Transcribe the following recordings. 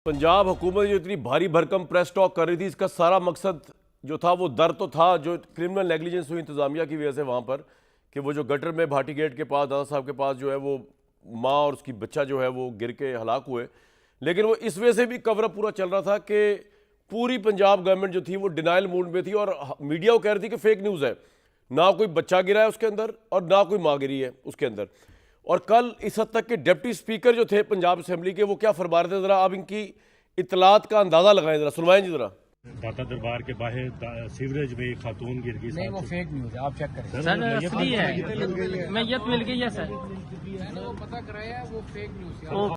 पंजाब हुकूमत जो इतनी भारी भरकम प्रेस टॉक कर रही थी, इसका सारा मकसद जो था वो डर तो था जो क्रिमिनल नेग्लिजेंस हुई इंतजामिया की वजह से वहाँ पर, कि वो जो गटर में भाटी गेट के पास दादा साहब के पास जो है वो माँ और उसकी बच्चा जो है वो गिर के हलाक हुए। लेकिन वो इस वजह से भी कवरअप पूरा चल रहा था कि पूरी पंजाब गवर्नमेंट जो थी वो डिनाइल मूड में थी और मीडिया वो कह रही थी कि फेक न्यूज़ है, ना कोई बच्चा गिरा है उसके अंदर और ना कोई माँ गिरी है उसके अंदर। और कल इस हद तक के डिप्टी स्पीकर जो थे पंजाब असेंबली के, वो क्या फरमा रहे थे, जरा आप इनकी इतलात का अंदाजा लगाएं, जरा सुनवाएं जी जरा। दाता दरबार के बाहर सीवरेज में एक खातून गिर गई। नहीं, वो फेक न्यूज है, आप चेक करें। सर असली है, मैयत मिल गई है सर, वो पता कराया, वो फेक न्यूज है।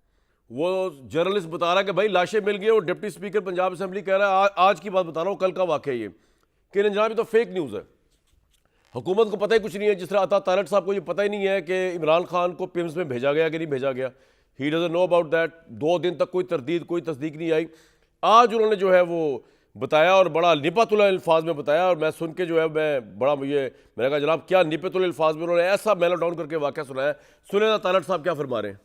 वो जर्नलिस्ट बता रहा है कि भाई लाशें मिल गई, और डिप्टी स्पीकर पंजाब असेंबली कह रहा है, आज की बात बता रहा हूँ, कल का वाकया ये, कि जनाब ये तो फेक न्यूज़ है, हुकूमत को पता ही कुछ नहीं है। जिस तरह अता तारड़ साहब को ये पता ही नहीं है कि इमरान खान को पिम्स में भेजा गया कि नहीं भेजा गया, he doesn't know about that. 2 दिन तक कोई तरदीद कोई तस्दीक नहीं आई। आज उन्होंने जो है वो बताया और बड़ा निपतुल अल्फाज में बताया, और मैं सुन के जो है मैं बड़ा मैंने कहा जनाब क्या निपतुल अल्फाज में उन्होंने ऐसा मेलो डाउन करके वाकया सुनाया। सुने ना तारड़ साहब क्या फरमा रहे हैं।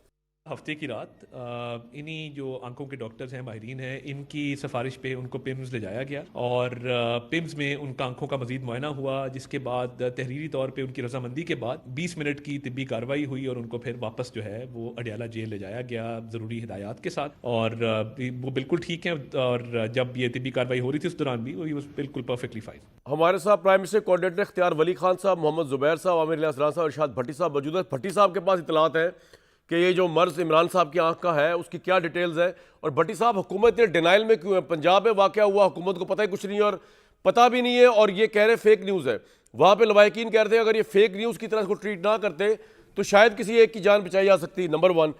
हफ्ते की रात इन्हीं जो आंखों के डॉक्टर्स हैं, माहिरीन हैं, इनकी सिफारिश पे उनको पिम्स ले जाया गया और पिम्स में उनका आंखों का मजीद मुआयना हुआ, जिसके बाद तहरीरी तौर पे उनकी रजामंदी के बाद 20 मिनट की तिब्बी कार्रवाई हुई और उनको फिर वापस जो है वो अडियाला जेल ले जाया गया ज़रूरी हिदायत के साथ। और वो बिल्कुल ठीक है, और जब ये तिब्बी कार्रवाई हो रही थी उस दौरान भी वो बिल्कुल परफेक्टली फाइन। हमारे साथ प्राइम मिनिस्टर कोऑर्डिनेटर इख्तियार वली खान साहब, मोहम्मद जुबैर साहब, आमिर असरान साहब, इरशाद भट्टी साहब मौजूद है। भट्टी साहब के पास इतलात है कि ये जो मर्ज इमरान साहब की आंख का है उसकी क्या डिटेल्स है, और भट्टी साहब हुकूमत ने डिनाइल में क्यों है। पंजाब में वाकया हुआ, हुकूमत को पता ही कुछ नहीं है और पता भी नहीं है, और ये कह रहे फेक न्यूज़ है। वहाँ पे लवाहिकीन कह रहे थे अगर ये फेक न्यूज़ की तरह इसको ट्रीट ना करते तो शायद किसी एक की जान बचाई जा सकती। नंबर 1।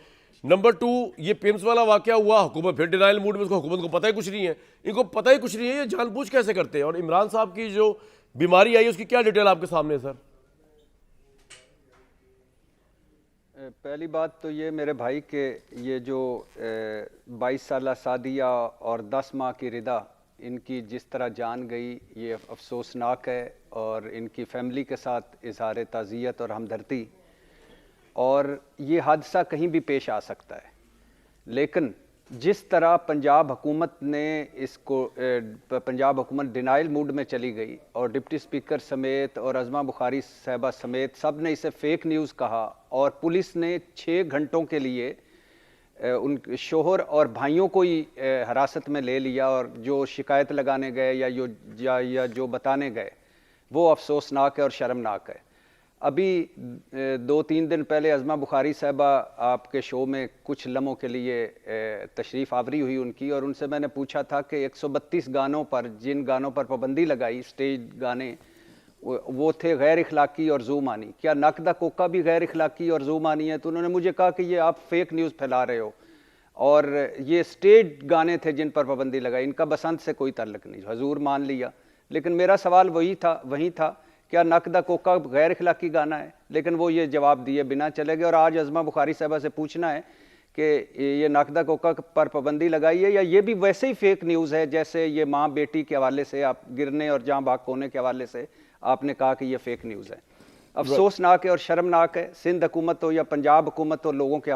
नंबर 2, ये पिम्स वाला वाकया हुआ, हुकूमत फिर डिनाइल मूड में, उसको हुकूमत को पता ही कुछ नहीं है, इनको पता ही कुछ नहीं है, ये जानबूझ कैसे करते हैं। और इमरान साहब की जो बीमारी आई उसकी क्या डिटेल आपके सामने है सर। पहली बात तो ये मेरे भाई के ये जो 22 साल सादिया और 10 माह की रिदा, इनकी जिस तरह जान गई ये अफसोसनाक है, और इनकी फैमिली के साथ इजहार ताज़ियत और हमदर्दी। और ये हादसा कहीं भी पेश आ सकता है, लेकिन जिस तरह पंजाब हुकूमत ने इसको पंजाब हुकूमत डिनाइल मूड में चली गई और डिप्टी स्पीकर समेत और अज़मा बुखारी साहबा समेत सब ने इसे फेक न्यूज़ कहा, और पुलिस ने 6 घंटों के लिए उन शोहर और भाइयों को ही हिरासत में ले लिया, और जो शिकायत लगाने गए या जो बताने गए वो अफसोसनाक है और शर्मनाक है। अभी 2-3 दिन पहले अज़मा बुखारी साहबा आपके शो में कुछ लम्हों के लिए तशरीफ़ आवरी हुई उनकी, और उनसे मैंने पूछा था कि 132 गानों पर, जिन गानों पर पाबंदी लगाई, स्टेज गाने, वो थे गैर इखलाकी और ज़ूमानी। क्या नकदा कोका भी गैर इखलाकी और ज़ूमानी है? तो उन्होंने मुझे कहा कि ये आप फेक न्यूज़ फैला रहे हो, और ये स्टेज गाने थे जिन पर पाबंदी लगाई, इनका बसंत से कोई ताल्लुक नहीं। हजूर मान लिया, लेकिन मेरा सवाल वही था क्या नकदा कोका गैर इखलाकी गाना है? लेकिन वो ये जवाब दिए बिना चले गए। और आज अज़मा बुखारी साहबा से पूछना है कि ये नकदा कोका पर पाबंदी लगाई है या ये भी वैसे ही फेक न्यूज़ है जैसे ये माँ बेटी के हवाले से, आप गिरने और जहाँ भाग होने के हवाले से आपने कहा कि ये फेक न्यूज़ है। अफसोसनाक है और शर्मनाक है। सिंध हुकूमत हो या पंजाब हुकूमत हो, लोगों के